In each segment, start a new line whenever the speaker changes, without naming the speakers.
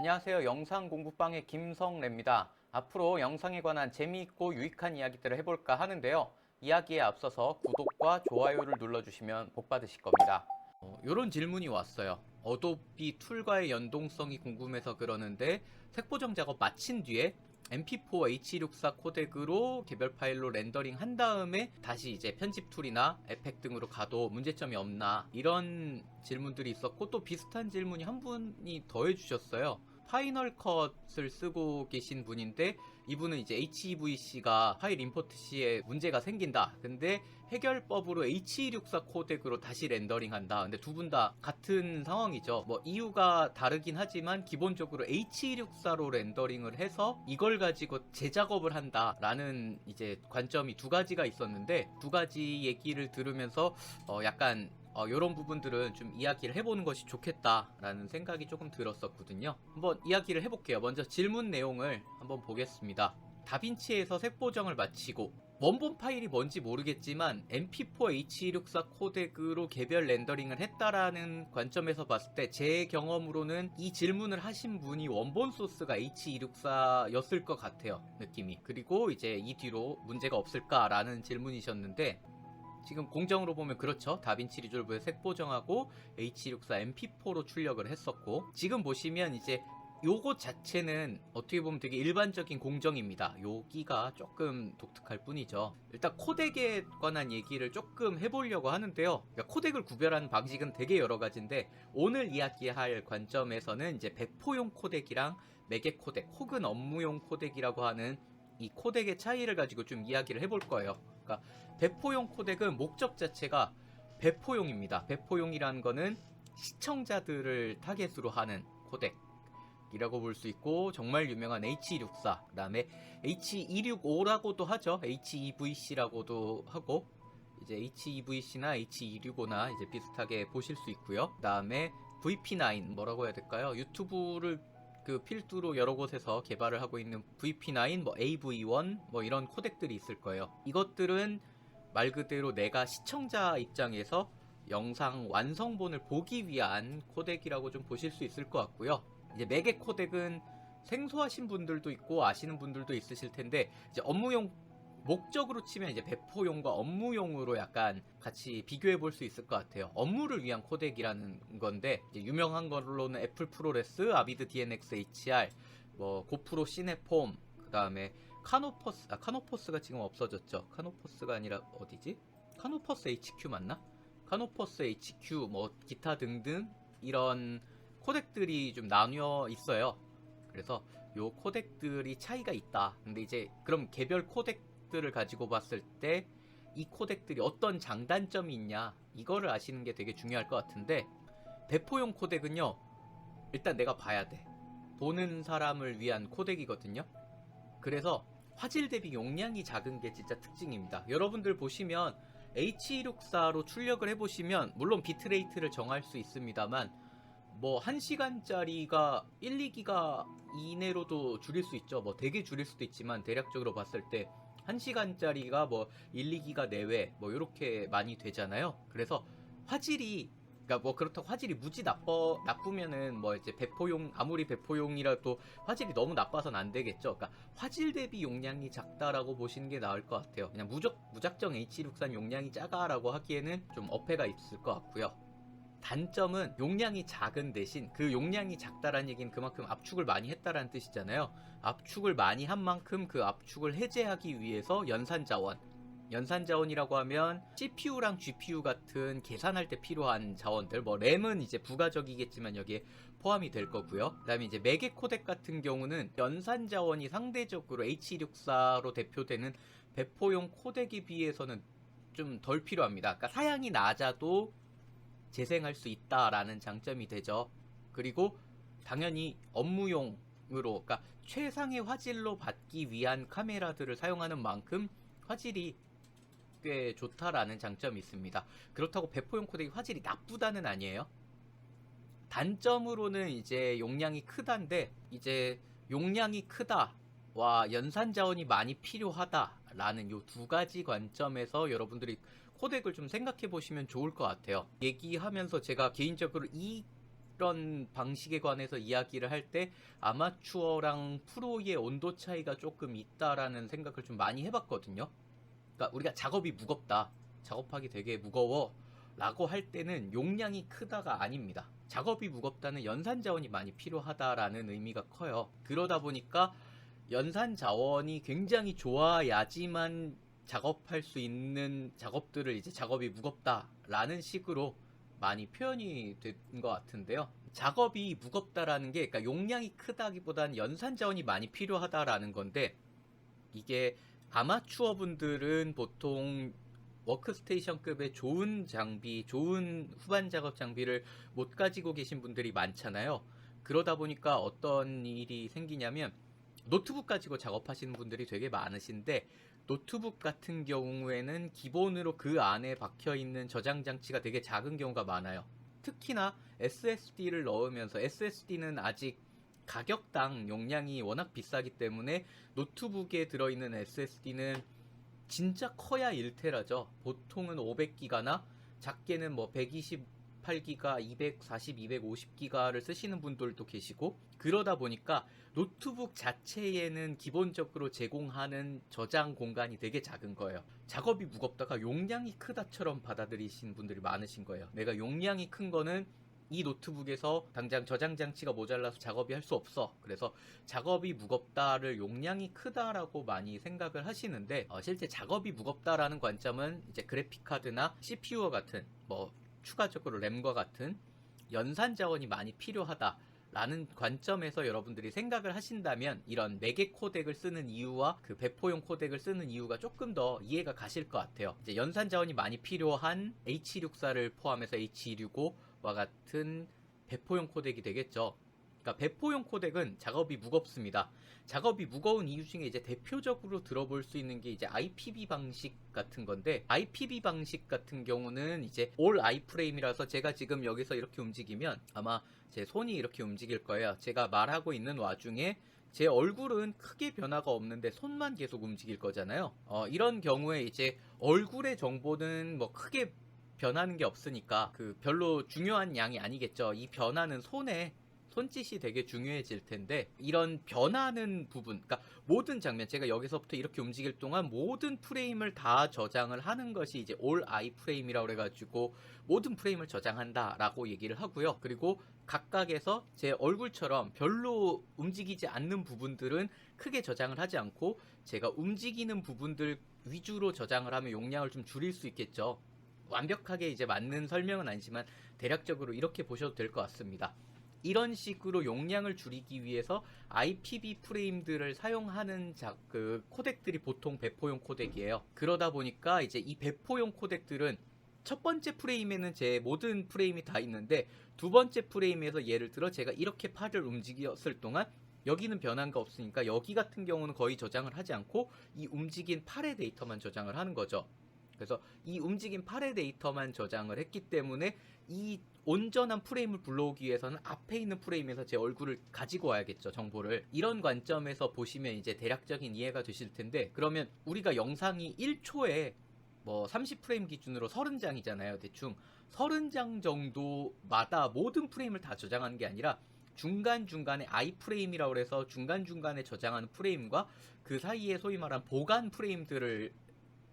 안녕하세요. 영상 공부방의 김성래입니다. 앞으로 영상에 관한 재미있고 유익한 이야기들을 해볼까 하는데요. 이야기에 앞서서 구독과 좋아요를 눌러주시면 복 받으실 겁니다. 이런 질문이 왔어요. 어도비 툴과의 연동성이 궁금해서 그러는데 색보정 작업 마친 뒤에 MP4 H264 코덱으로 개별 파일로 렌더링 한 다음에 다시 이제 편집 툴이나 에펙 등으로 가도 문제점이 없나, 이런 질문들이 있었고, 또 비슷한 질문이 한 분이 더 해주셨어요. 파이널 컷을 쓰고 계신 분인데, 이분은 이제 HEVC가 파일 임포트 시에 문제가 생긴다. 근데 해결법으로 H264 코덱으로 다시 렌더링 한다. 근데 두 분 다 같은 상황이죠. 뭐 이유가 다르긴 하지만 기본적으로 H264로 렌더링을 해서 이걸 가지고 재작업을 한다 라는 이제 관점이 두 가지가 있었는데, 두 가지 얘기를 들으면서 약간 이런 부분들은 좀 이야기를 해보는 것이 좋겠다라는 생각이 조금 들었었거든요. 한번 이야기를 해볼게요. 먼저 질문 내용을 한번 보겠습니다. 다빈치에서 색보정을 마치고 원본 파일이 뭔지 모르겠지만 MP4 H264 코덱으로 개별 렌더링을 했다라는 관점에서 봤을 때 제 경험으로는 이 질문을 하신 분이 원본 소스가 H264였을 것 같아요, 느낌이. 그리고 이제 이 뒤로 문제가 없을까라는 질문이셨는데, 지금 공정으로 보면 그렇죠. 다빈치 리졸브에 색보정하고 H264 MP4로 출력을 했었고, 지금 보시면 이제 요거 자체는 어떻게 보면 되게 일반적인 공정입니다. 여기가 조금 독특할 뿐이죠. 일단 코덱에 관한 얘기를 조금 해보려고 하는데요. 그러니까 코덱을 구별하는 방식은 되게 여러 가지인데, 오늘 이야기할 관점에서는 이제 배포용 코덱이랑 매개 코덱 혹은 업무용 코덱이라고 하는 이 코덱의 차이를 가지고 좀 이야기를 해볼 거예요. 그러니까 배포용 코덱은 목적 자체가 배포용입니다. 배포용이라는 거는 시청자들을 타겟으로 하는 코덱이라고 볼 수 있고, 정말 유명한 H264, 그 다음에 H265라고도 하죠. HEVC라고도 하고, 이제 HEVC나 H265나 이제 비슷하게 보실 수 있고요. 그 다음에 VP9, 뭐라고 해야 될까요? 유튜브를 그 필두로 여러 곳에서 개발을 하고 있는 VP9, 뭐 AV1, 뭐 이런 코덱들이 있을 거예요. 이것들은 말 그대로 내가 시청자 입장에서 영상 완성본을 보기 위한 코덱이라고 좀 보실 수 있을 것 같고요. 이제 매개 코덱은 생소하신 분들도 있고 아시는 분들도 있으실 텐데, 이제 업무용 목적으로 치면 이제 배포용과 업무용으로 약간 같이 비교해 볼 수 있을 것 같아요. 업무를 위한 코덱이라는 건데, 이제 유명한 걸로는 애플 프로레스, 아비드 DNX HR, 뭐 고프로 시네폼, 그 다음에 카노퍼스가 지금 없어졌죠. 카노퍼스가 아니라 어디지? 카노퍼스 HQ 맞나? 카노퍼스 HQ, 뭐 기타 등등 이런 코덱들이 좀 나뉘어 있어요. 그래서 요 코덱들이 차이가 있다. 근데 이제 그럼 개별 코덱들을 가지고 봤을 때 이 코덱들이 어떤 장단점이 있냐, 이거를 아시는 게 되게 중요할 것 같은데, 배포용 코덱은요, 일단 내가 봐야 돼. 보는 사람을 위한 코덱이거든요. 그래서 화질 대비 용량이 작은 게 진짜 특징입니다. 여러분들 보시면 H264로 출력을 해보시면 물론 비트레이트를 정할 수 있습니다만, 뭐 1시간짜리가 1, 2기가 이내로도 줄일 수 있죠. 뭐 되게 줄일 수도 있지만 대략적으로 봤을 때 1시간짜리가 뭐 1, 2기가 내외 뭐 이렇게 많이 되잖아요. 그래서 화질이, 그러니까 뭐 그렇다고 화질이 무지 나쁘면은 뭐 이제 배포용, 아무리 배포용이라도 화질이 너무 나빠서는 안 되겠죠. 그러니까 화질 대비 용량이 작다라고 보시는 게 나을 것 같아요. 그냥 무작정 H264 용량이 작아라고 하기에는 좀 어폐가 있을 것 같고요. 단점은 용량이 작은 대신, 그 용량이 작다라는 얘기는 그만큼 압축을 많이 했다라는 뜻이잖아요. 압축을 많이 한 만큼 그 압축을 해제하기 위해서 연산자원이라고 하면 CPU랑 GPU 같은 계산할 때 필요한 자원들, 뭐 램은 이제 부가적이겠지만 여기에 포함이 될 거고요. 그 다음에 이제 매개 코덱 같은 경우는 연산자원이 상대적으로 H264로 대표되는 배포용 코덱에 비해서는 좀 덜 필요합니다. 그러니까 사양이 낮아도 재생할 수 있다라는 장점이 되죠. 그리고 당연히 업무용으로, 그러니까 최상의 화질로 받기 위한 카메라들을 사용하는 만큼 화질이 꽤 좋다라는 장점이 있습니다. 그렇다고 배포용 코덱이 화질이 나쁘다는 아니에요. 단점으로는 이제 용량이 크다인데, 이제 용량이 크다와 연산 자원이 많이 필요하다라는 요 두 가지 관점에서 여러분들이 코덱을 좀 생각해 보시면 좋을 것 같아요. 얘기하면서 제가 개인적으로 이 이런 방식에 관해서 이야기를 할 때 아마추어랑 프로의 온도 차이가 조금 있다라는 생각을 좀 많이 해봤거든요. 그러니까 우리가 작업이 무겁다, 작업하기 되게 무거워 라고 할 때는 용량이 크다가 아닙니다. 작업이 무겁다는 연산 자원이 많이 필요하다라는 의미가 커요. 그러다 보니까 연산 자원이 굉장히 좋아야지만 작업할 수 있는 작업들을 이제 작업이 무겁다라는 식으로 많이 표현이 된 것 같은데요. 작업이 무겁다라는 게, 그러니까 용량이 크다기보다는 연산 자원이 많이 필요하다라는 건데, 이게 아마추어 분들은 보통 워크스테이션급의 좋은 장비, 좋은 후반 작업 장비를 못 가지고 계신 분들이 많잖아요. 그러다 보니까 어떤 일이 생기냐면 노트북 가지고 작업하시는 분들이 되게 많으신데, 노트북 같은 경우에는 기본으로 그 안에 박혀 있는 저장 장치가 되게 작은 경우가 많아요. 특히나 SSD를 넣으면서, SSD는 아직 가격당 용량이 워낙 비싸기 때문에 노트북에 들어있는 SSD는 진짜 커야 1테라죠. 보통은 500기가나 작게는 뭐 128기가, 240, 250기가를 쓰시는 분들도 계시고, 그러다 보니까 노트북 자체에는 기본적으로 제공하는 저장 공간이 되게 작은 거예요. 작업이 무겁다가 용량이 크다처럼 받아들이신 분들이 많으신 거예요. 내가 용량이 큰 거는 이 노트북에서 당장 저장 장치가 모자라서 작업이 할 수 없어. 그래서 작업이 무겁다를 용량이 크다라고 많이 생각을 하시는데, 실제 작업이 무겁다라는 관점은 이제 그래픽 카드나 CPU와 같은, 뭐 추가적으로 램과 같은 연산 자원이 많이 필요하다라는 관점에서 여러분들이 생각을 하신다면, 이런 4개 코덱을 쓰는 이유와 그 배포용 코덱을 쓰는 이유가 조금 더 이해가 가실 것 같아요. 이제 연산 자원이 많이 필요한 H264를 포함해서 H265와 같은 배포용 코덱이 되겠죠. 그러니까 배포용 코덱은 작업이 무겁습니다. 작업이 무거운 이유 중에 이제 대표적으로 들어볼 수 있는 게 이제 IPV 방식 같은 건데, IPV 방식 같은 경우는 이제 올 아이프레임이라서 제가 지금 여기서 이렇게 움직이면 아마 제 손이 이렇게 움직일 거예요. 제가 말하고 있는 와중에 제 얼굴은 크게 변화가 없는데 손만 계속 움직일 거잖아요. 이런 경우에 이제 얼굴의 정보는 뭐 크게 변하는 게 없으니까 그 별로 중요한 양이 아니겠죠. 이 변화는 손짓이 되게 중요해질 텐데, 이런 변하는 부분, 그러니까 모든 장면, 제가 여기서부터 이렇게 움직일 동안 모든 프레임을 다 저장을 하는 것이 이제 올 아이 프레임이라고 그래가지고 모든 프레임을 저장한다라고 얘기를 하고요. 그리고 각각에서 제 얼굴처럼 별로 움직이지 않는 부분들은 크게 저장을 하지 않고, 제가 움직이는 부분들 위주로 저장을 하면 용량을 좀 줄일 수 있겠죠. 완벽하게 이제 맞는 설명은 아니지만 대략적으로 이렇게 보셔도 될 것 같습니다. 이런 식으로 용량을 줄이기 위해서 IPV 프레임들을 사용하는 그 코덱들이 보통 배포용 코덱이에요. 그러다 보니까 이제 이 배포용 코덱들은 첫 번째 프레임에는 제 모든 프레임이 다 있는데, 두 번째 프레임에서 예를 들어 제가 이렇게 팔을 움직였을 동안 여기는 변한 거 없으니까 여기 같은 경우는 거의 저장을 하지 않고 이 움직인 팔의 데이터만 저장을 하는 거죠. 그래서 이 움직인 팔의 데이터만 저장을 했기 때문에 이 온전한 프레임을 불러오기 위해서는 앞에 있는 프레임에서 제 얼굴을 가지고 와야겠죠, 정보를. 이런 관점에서 보시면 이제 대략적인 이해가 되실 텐데, 그러면 우리가 영상이 1초에 뭐 30프레임 기준으로 30장이잖아요. 대충 30장 정도마다 모든 프레임을 다 저장하는 게 아니라 중간중간에 아이프레임이라고 해서 중간중간에 저장하는 프레임과 그 사이에 소위 말한 보관 프레임들을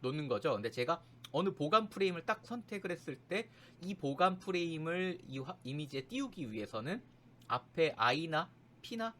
놓는 거죠. 근데 제가 어느 보관 프레임을 딱 선택을 했을 때 이 보관 프레임을 이 이미지에 띄우기 위해서는 앞에 I나 P나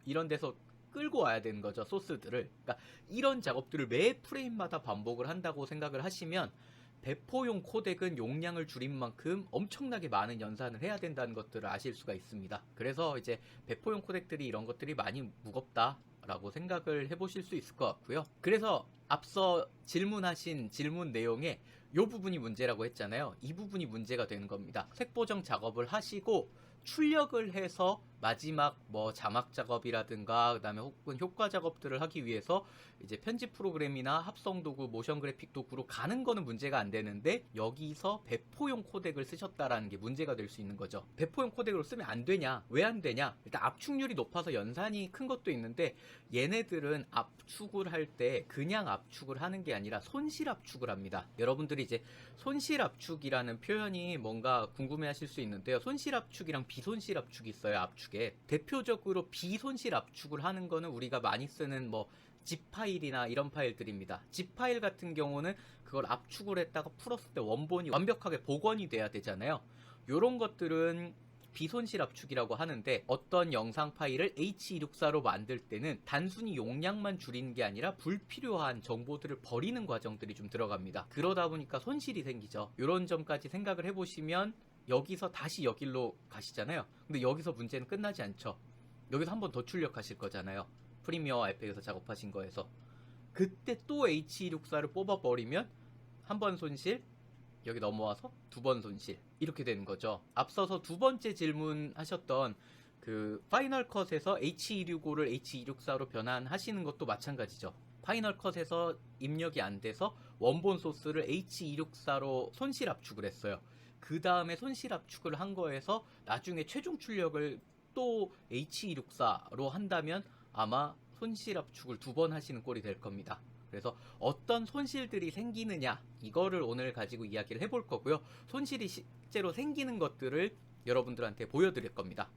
이런 데서 끌고 와야 되는 거죠, 소스들을. 그러니까 이런 작업들을 매 프레임마다 반복을 한다고 생각을 하시면 배포용 코덱은 용량을 줄인 만큼 엄청나게 많은 연산을 해야 된다는 것들을 아실 수가 있습니다. 그래서 이제 배포용 코덱들이 이런 것들이 많이 무겁다 라고 생각을 해보실 수 있을 것 같고요. 그래서 앞서 질문하신 질문 내용에 이 부분이 문제라고 했잖아요. 이 부분이 문제가 되는 겁니다. 색 보정 작업을 하시고 출력을 해서 마지막 뭐 자막 작업이라든가 그다음에 혹은 효과 작업들을 하기 위해서 이제 편집 프로그램이나 합성 도구, 모션 그래픽 도구로 가는 거는 문제가 안 되는데 여기서 배포용 코덱을 쓰셨다라는 게 문제가 될 수 있는 거죠. 배포용 코덱으로 쓰면 안 되냐? 왜 안 되냐? 일단 압축률이 높아서 연산이 큰 것도 있는데 얘네들은 압축을 할 때 그냥 압축을 하는 게 아니라 손실 압축을 합니다. 여러분들이 이제 손실 압축이라는 표현이 뭔가 궁금해 하실 수 있는데요. 손실 압축이랑 비손실 압축이 있어요. 압축에 대표적으로 비손실 압축을 하는 거는 우리가 많이 쓰는 뭐 zip 파일이나 이런 파일들입니다. zip 파일 같은 경우는 그걸 압축을 했다가 풀었을 때 원본이 완벽하게 복원이 돼야 되잖아요. 요런 것들은 비손실 압축이라고 하는데 어떤 영상 파일을 H264로 만들 때는 단순히 용량만 줄이는 게 아니라 불필요한 정보들을 버리는 과정들이 좀 들어갑니다. 그러다 보니까 손실이 생기죠. 이런 점까지 생각을 해보시면 여기서 다시 여기로 가시잖아요. 근데 여기서 문제는 끝나지 않죠. 여기서 한 번 더 출력하실 거잖아요. 프리미어 에펙에서 작업하신 거에서. 그때 또 H264를 뽑아버리면 한 번 손실, 여기 넘어와서 두 번 손실 이렇게 되는 거죠. 앞서서 두 번째 질문하셨던 그 파이널 컷에서 H265를 H264로 변환하시는 것도 마찬가지죠. 파이널 컷에서 입력이 안 돼서 원본 소스를 H264로 손실 압축을 했어요. 그 다음에 손실 압축을 한 거에서 나중에 최종 출력을 또 H264로 한다면 아마 손실 압축을 두 번 하시는 꼴이 될 겁니다. 그래서 어떤 손실들이 생기느냐 이거를 오늘 가지고 이야기를 해볼 거고요. 손실이 실제로 생기는 것들을 여러분들한테 보여드릴 겁니다.